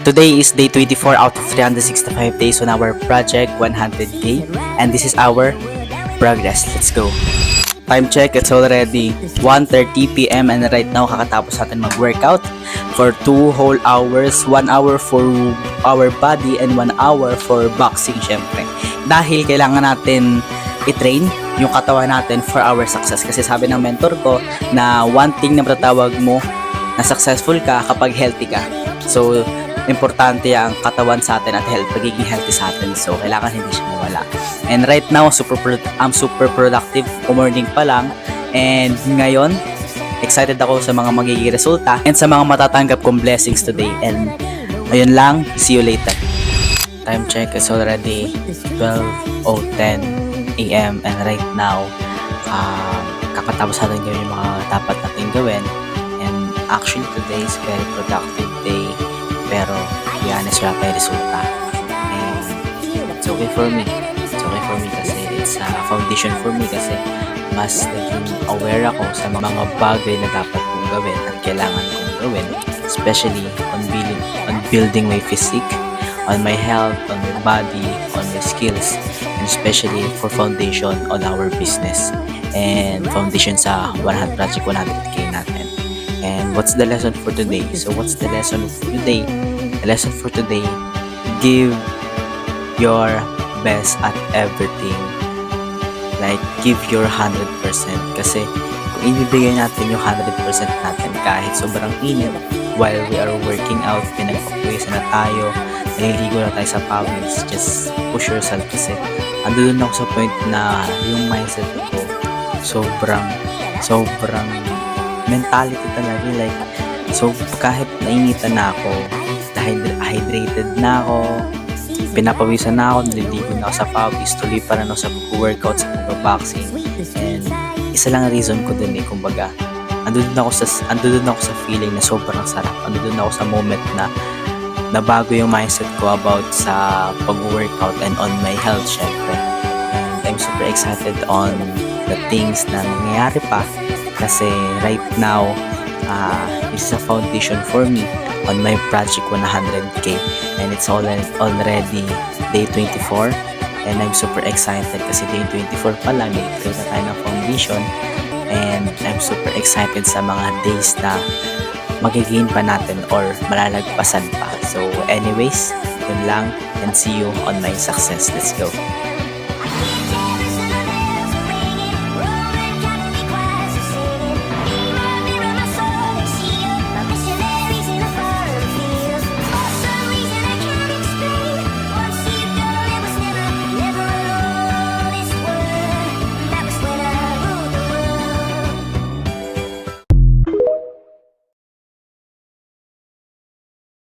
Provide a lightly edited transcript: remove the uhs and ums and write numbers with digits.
Today is day 24 out of 365 days on our project 100K, and this is our progress. Let's go. Time check, it's already 1:30 p.m. and right now kakatapos natin mag-workout for 2 whole hours, 1 hour for our body and 1 hour for boxing syempre. Dahil kailangan natin i-train yung katawan natin for our success. Kasi sabi ng mentor ko na one thing na matatawag mo na successful ka kapag healthy ka. So, importante ang katawan sa atin at pagiging healthy sa atin. So, kailangan hindi siya mawala. And right now, I'm super productive. Morning pa lang. And ngayon, excited ako sa mga magiging resulta and sa mga matatanggap kong blessings today. And ayun lang, see you later. Time check is already 12:10 a.m. and right now, kakatapos natin gawin yung mga dapat natin gawin. And actually, today is very productive day. Pero, to be honest, wala tayong resulta. And it's okay for me. It's okay for me kasi it's a foundation for me kasi mas naging aware ako sa mga bagay na dapat kong gawin at kailangan kong gawin. Especially on building my physique, on my health, on my body, on my skills, and especially for foundation on our business and foundation sa Project 100K natin. And what's the lesson for today? So what's the lesson for today? The lesson for today, give your best at everything. Like, give your 100%. Kasi kung ibibigay natin yung 100% natin kahit sobrang init while we are working out, pinagpapawisan na tayo, naliligo na tayo sa pawis, just push yourself kasi andun ako sa point na yung mindset ko sobrang mentality talaga, like, so kahit nainitan na ako, hydrated na ako, pinapawisan na ako, naliligo na ako sa pawis, tuloy pa rin ako sa workout, sa pag-boxing. And isa lang ang reason ko dun kumbaga, andun ako sa feeling na sobrang sarap, andun ako sa moment na nabago yung mindset ko about sa pag-workout and on my health syempre. And I'm super excited on the things na nangyayari pa kasi right now, this is a foundation for me on my Project 100K and it's already day 24 and I'm super excited kasi day 24 pa lang, nag-create na tayo ng foundation and I'm super excited sa mga days na magigain pa natin or malalagpasan pa. So anyways, yun lang and see you on my success. Let's go!